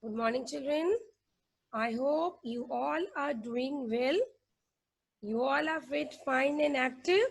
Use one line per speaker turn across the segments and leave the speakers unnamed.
Good morning, children. I hope you all are doing well. You all are fit, fine, and active.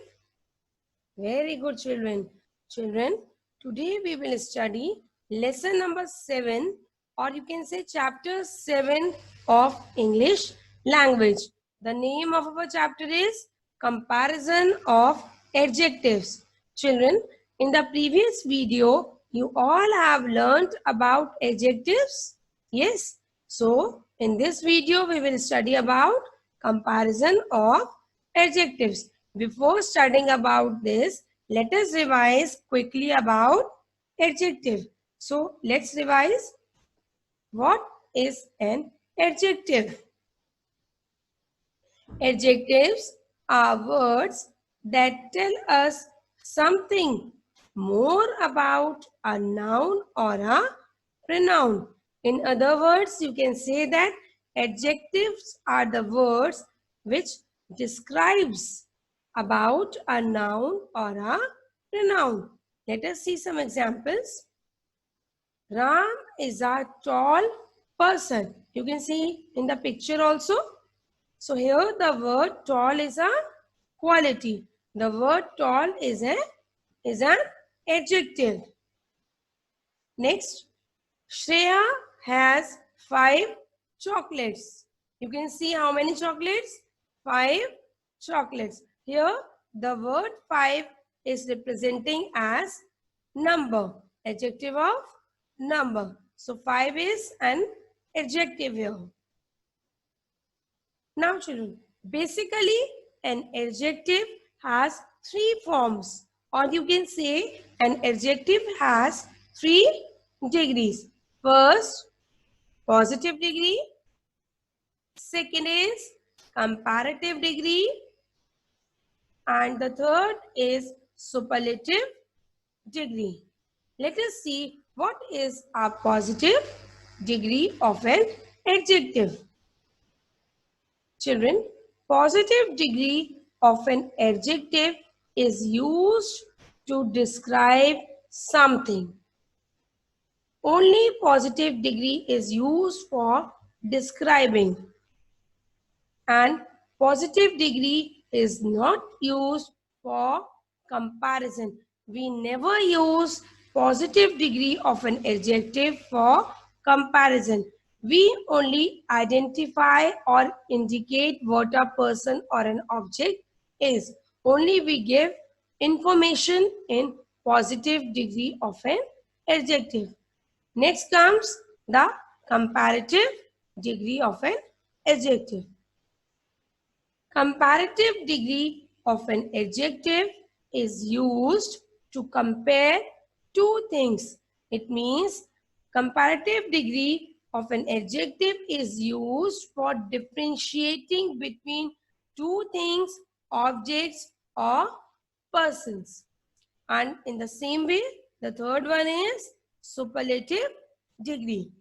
Very good, children. Children, today we will study lesson number 7, or you can say chapter 7 of English language. The name of our chapter is Comparison of Adjectives. Children, in the previous video, you all have learned about adjectives. Yes. So, in this video, we will study about comparison of adjectives. Before studying about this, let us revise quickly about adjective. So, let's revise. What is an adjective? Adjectives are words that tell us something more about a noun or a pronoun. In other words, you can say that adjectives are the words which describes about a noun or a pronoun. Let us see some examples. Ram is a tall person. You can see in the picture also. So here the word tall is a quality. The word tall is an adjective. Next, Shreya has 5 chocolates. You can see how many chocolates? 5 chocolates. Here the word 5 is representing as number. Adjective of number. So 5 is an adjective here. Now children, basically an adjective has 3 forms, or you can say an adjective has 3 degrees. First, positive degree. Second is comparative degree. And the third is superlative degree. Let us see what is a positive degree of an adjective. Children, positive degree of an adjective is used to describe something. Only positive degree is used for describing, and positive degree is not used for comparison. We never use positive degree of an adjective for comparison. We only identify or indicate what a person or an object is. Only we give information in positive degree of an adjective. Next comes the comparative degree of an adjective. Comparative degree of an adjective is used to compare two things. It means comparative degree of an adjective is used for differentiating between two things, objects, or persons. And in the same way, the third one is superlative degree.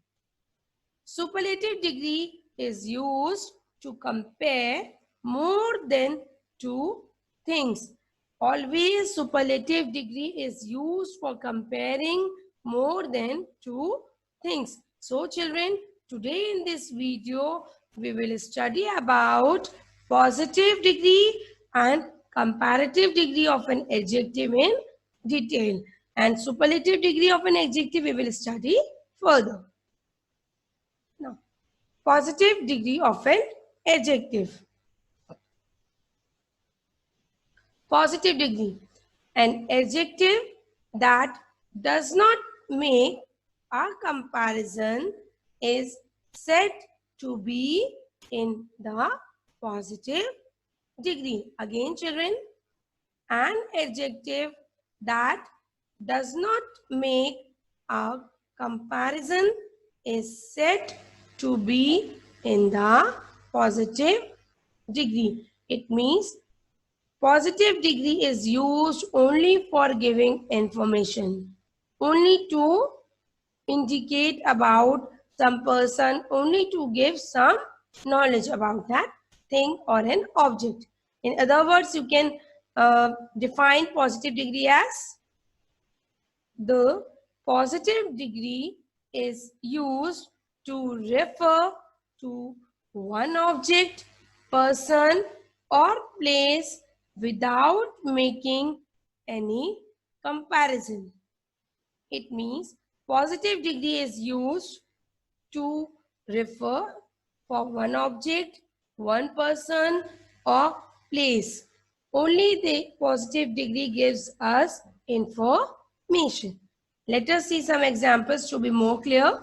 Superlative degree is used to compare more than two things. Always superlative degree is used for comparing more than two things. So children, today in this video, we will study about positive degree and comparative degree of an adjective in detail. And superlative degree of an adjective we will study further. Now, positive degree of an adjective. Positive degree. An adjective that does not make a comparison is said to be in the positive degree. Again, children, an adjective that does not make a comparison is said to be in the positive degree. It means positive degree is used only for giving information, only to indicate about some person, only to give some knowledge about that thing or an object. In other words, you can define positive degree as the positive degree is used to refer to one object, person, or place without making any comparison. It means positive degree is used to refer for one object, one person, or place. Only the positive degree gives us information. Let us see some examples to be more clear.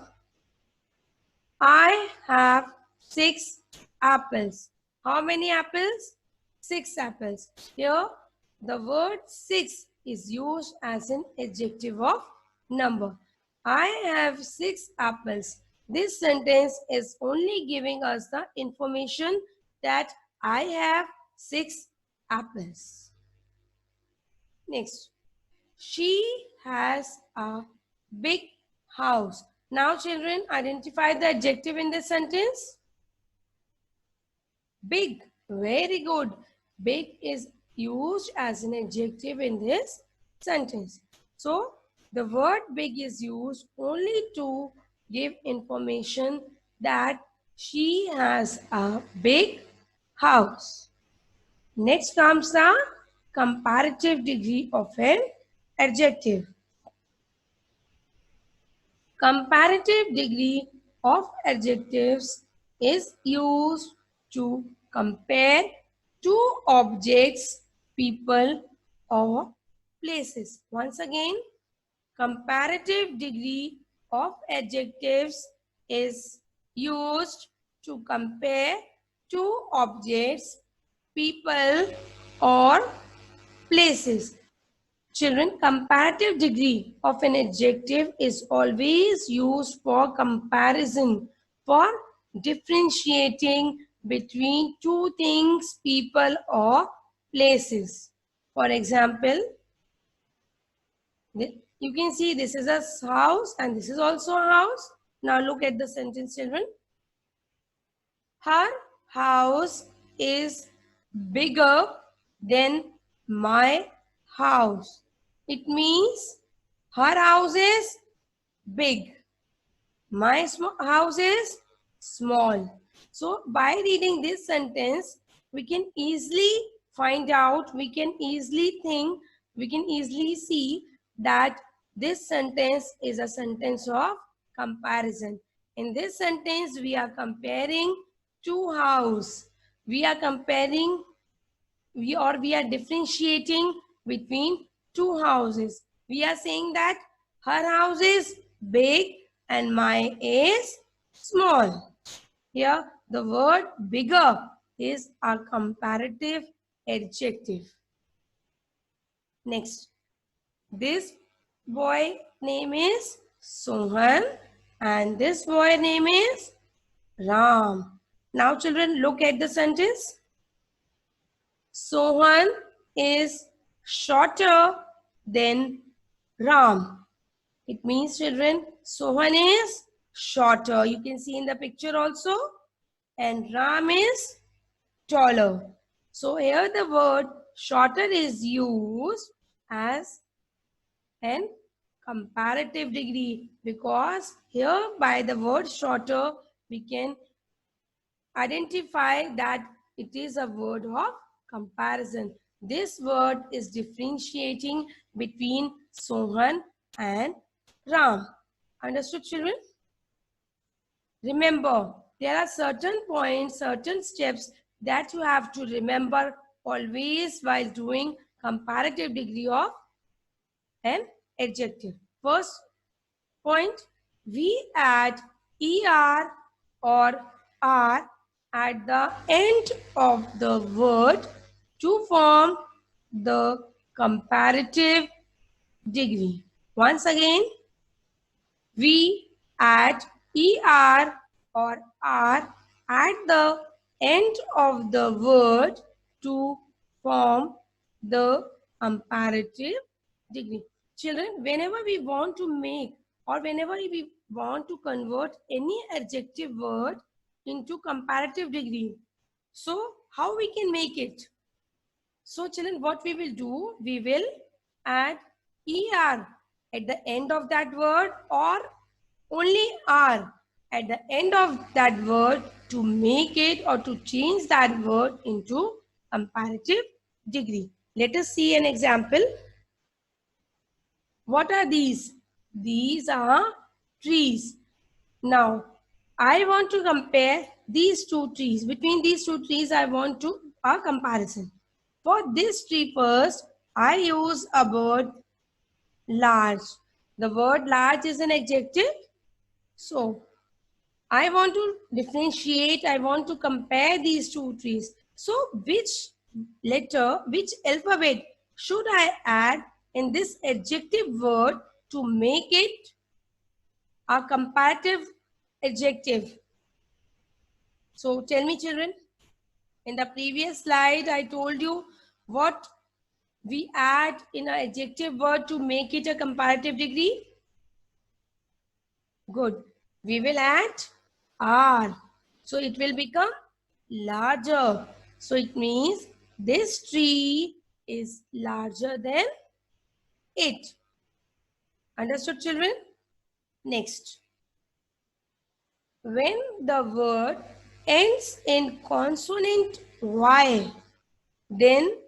I have 6 apples. How many apples? 6 apples. Here, the word 6 is used as an adjective of number. I have 6 apples. This sentence is only giving us the information that I have 6 apples. Next, she has a big house. Now, children, identify the adjective in this sentence. Big. Very good. Big is used as an adjective in this sentence. So, the word big is used only to give information that she has a big house. Next comes the comparative degree of an adjective. Comparative degree of adjectives is used to compare two objects, people, or places. Once again, comparative degree of adjectives is used to compare two objects, people, or places. Children, comparative degree of an adjective is always used for comparison, for differentiating between two things, people, or places. For example, you can see this is a house and this is also a house. Now look at the sentence, children. Her house is bigger than my house. It means her house is big. My house is small. So by reading this sentence, we can easily find out, we can easily think, we can easily see that this sentence is a sentence of comparison. In this sentence, we are comparing two houses. We are comparing, we are differentiating between two houses. We are saying that her house is big and mine is small. Here, the word bigger is a comparative adjective. Next, this boy name is Sohan and this boy name is Ram. Now, children, look at the sentence. Sohan is shorter than Ram. It means, children, Sohan is shorter. You can see in the picture also. And Ram is taller. So here the word shorter is used as an comparative degree because here by the word shorter we can identify that it is a word of comparison. This word is differentiating between Sohan and Ram. Understood, children? Remember, there are certain points, certain steps that you have to remember always while doing comparative degree of an adjective. First point, we add er or r at the end of the word to form the comparative degree. Once again, we add er or r at the end of the word to form the comparative degree. Children, whenever we want to make or whenever we want to convert any adjective word into comparative degree, so how we can make it? So children, what we will do, we will add er at the end of that word or only r. at the end of that word to make it or to change that word into comparative degree. Let us see an example. What are these? These are trees. Now, I want to compare these two trees. Between these two trees, I want to a comparison. For this tree first, I use a word large. The word large is an adjective. So, I want to differentiate, I want to compare these two trees. So, which letter, which alphabet should I add in this adjective word to make it a comparative adjective? So, tell me, children, in the previous slide, I told you what we add in an adjective word to make it a comparative degree. Good. We will add R. So it will become larger. So it means this tree is larger than it. Understood, children? Next. When the word ends in consonant Y, then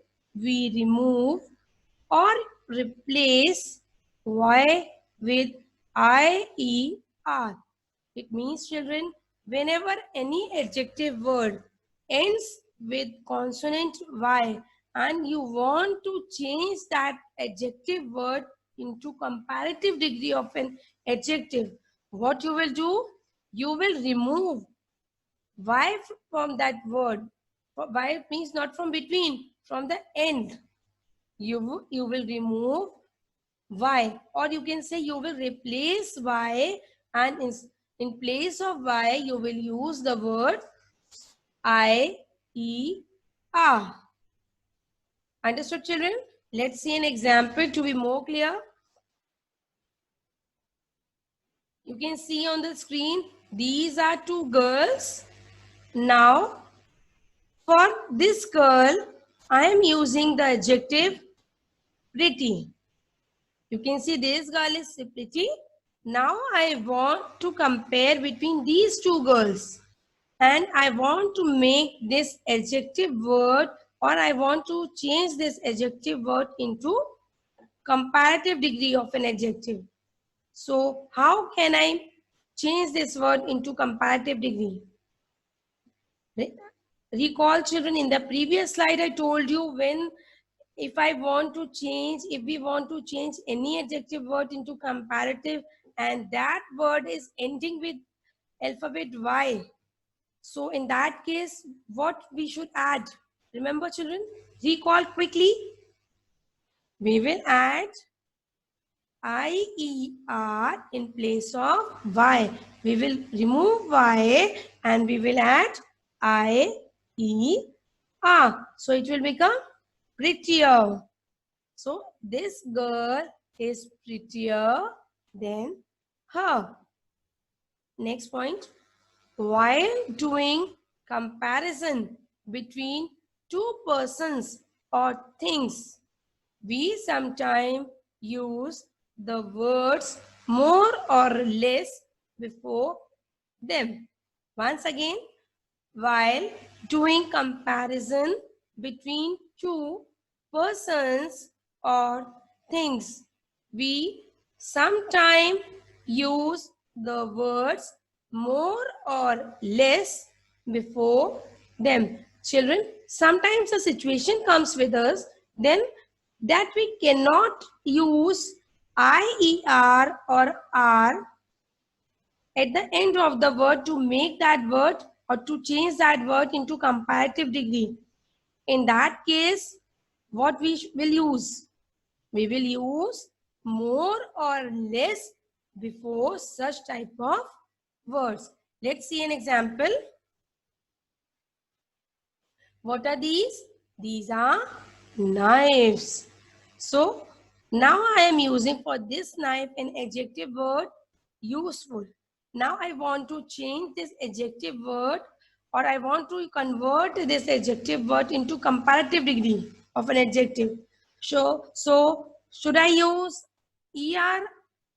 we remove or replace Y with IER. It means, children, whenever any adjective word ends with consonant Y and you want to change that adjective word into comparative degree of an adjective, what you will do? You will remove Y from that word. Y means not from between, from the end. You will remove Y, or you can say you will replace Y, and in place of Y you will use the word I, E, R. Understood, children? Let's see an example to be more clear. You can see on the screen, these are two girls. Now, for this girl, I am using the adjective pretty. You can see this girl is pretty. Now I want to compare between these two girls. And I want to make this adjective word, or I want to change this adjective word into comparative degree of an adjective. So how can I change this word into comparative degree? Recall, children, in the previous slide I told you, when if we want to change any adjective word into comparative and that word is ending with alphabet Y, so in that case, what we should add? Remember, children? Recall quickly. We will add IER in place of Y. We will remove Y and we will add IER. So it will become prettier. So this girl is prettier than her. Next point. While doing comparison between two persons or things, we sometimes use the words more or less before them. Once again, while doing comparison between two persons or things, we sometimes use the words more or less before them. Children, sometimes a situation comes with us, then that we cannot use IER or R at the end of the word to make that word or to change that word into comparative degree. In that case, what we will use? We will use more or less before such type of words. Let's see an example. What are these? These are knives. So now I am using for this knife an adjective word useful. Now I want to change this adjective word, or I want to convert this adjective word into comparative degree of an adjective. So should I use ER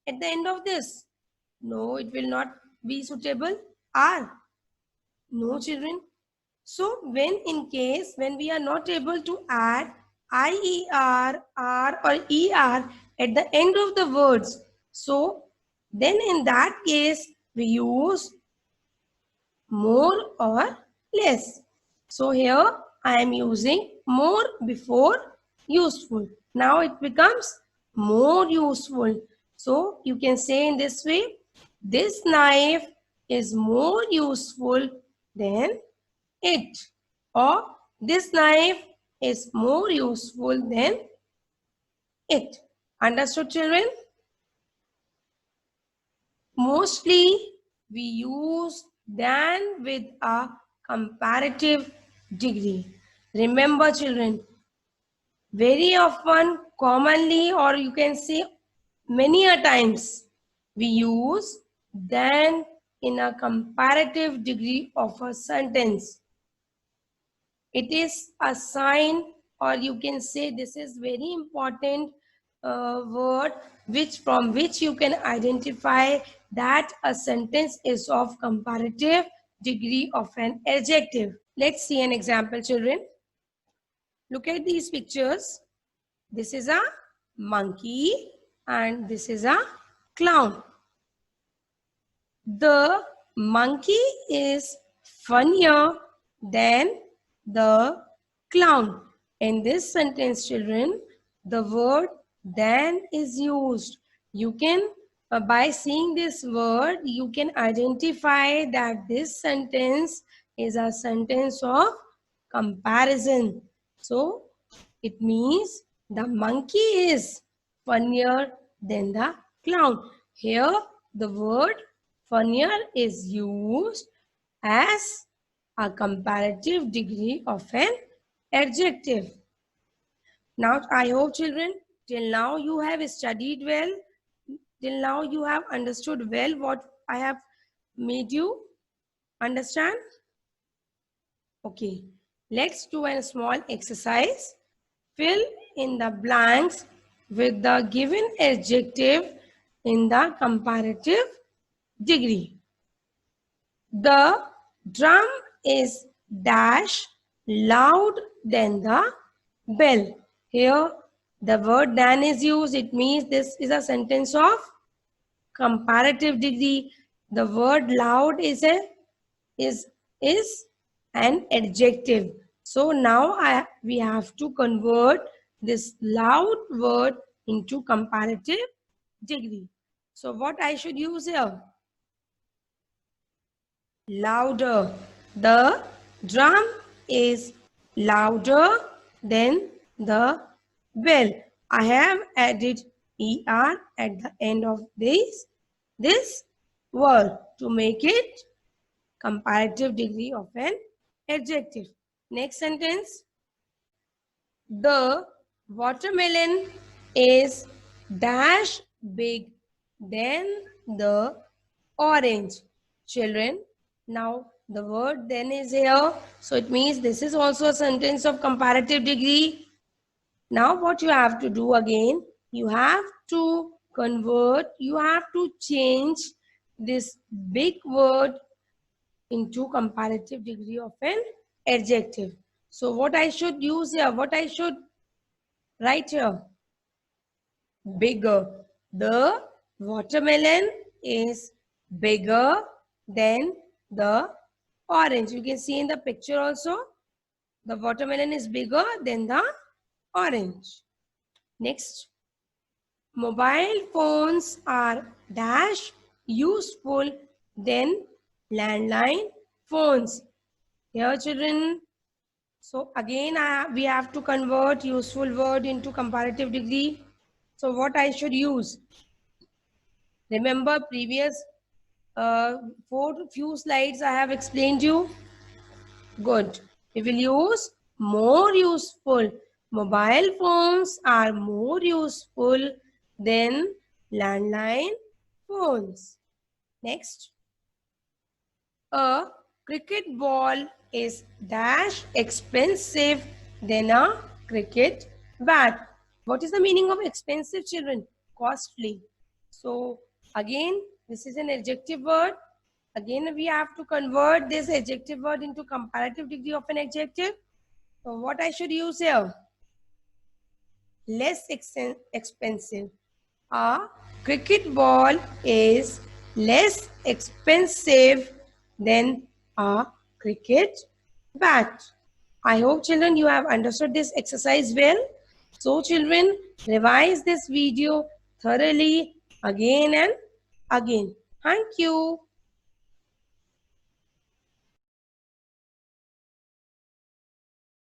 at the end of this? No, it will not be suitable? Are? No, children. So when in case when we are not able to add IER, R or ER at the end of the words, so then in that case we use more or less. So here I am using more before useful. Now it becomes more useful. So you can say in this way, this knife is more useful than it, or this knife is more useful than it. Understood, children? Mostly we use than with a comparative degree. Remember, children, very often, commonly, or you can say many a times, we use than in a comparative degree of a sentence. It is a sign, or you can say this is very important word which from which you can identify that a sentence is of comparative degree of an adjective. Let's see an example, children. Look at these pictures. This is a monkey and this is a clown. The monkey is funnier than the clown. In this sentence, children, the word than is used. You can, by seeing this word, you can identify that this sentence is a sentence of comparison. So, it means the monkey is funnier than the clown. Here, the word funnier is used as a comparative degree of an adjective. Now, I hope children, till now you have studied well. Till now you have understood well what I have made you understand. Okay, let's do a small exercise. Fill in the blanks with the given adjective in the comparative degree. The drum is dash loud than the bell. Here the word than is used. It means this is a sentence of comparative degree. The word loud is an adjective. So now we have to convert this loud word into comparative degree. So what I should use here? Louder. The drum is louder than the bell. I have added ER at the end of this word to make it comparative degree of an adjective. Next sentence. The watermelon is dash big than the orange. Children, now the word then is here. So it means this is also a sentence of comparative degree. Now what you have to do again, you have to convert, you have to change this big word into comparative degree of an adjective. So what I should use here, what I should write here? Bigger. The watermelon is bigger than the orange. You can see in the picture also, the watermelon is bigger than the orange. Next, mobile phones are dash useful than landline phones. Here children, so again we have to convert useful word into comparative degree. So what I should use? Remember previous few slides I have explained you? Good. We will use more useful. Mobile phones are more useful than landline phones. Next. A cricket ball is dash expensive than a cricket bat. What is the meaning of expensive, children? Costly. So again, this is an adjective word. Again, we have to convert this adjective word into comparative degree of an adjective. So what I should use here? Less expensive. A cricket ball is less expensive than a cricket bat. I hope children you have understood this exercise well. So children, revise this video thoroughly again and again. Thank you.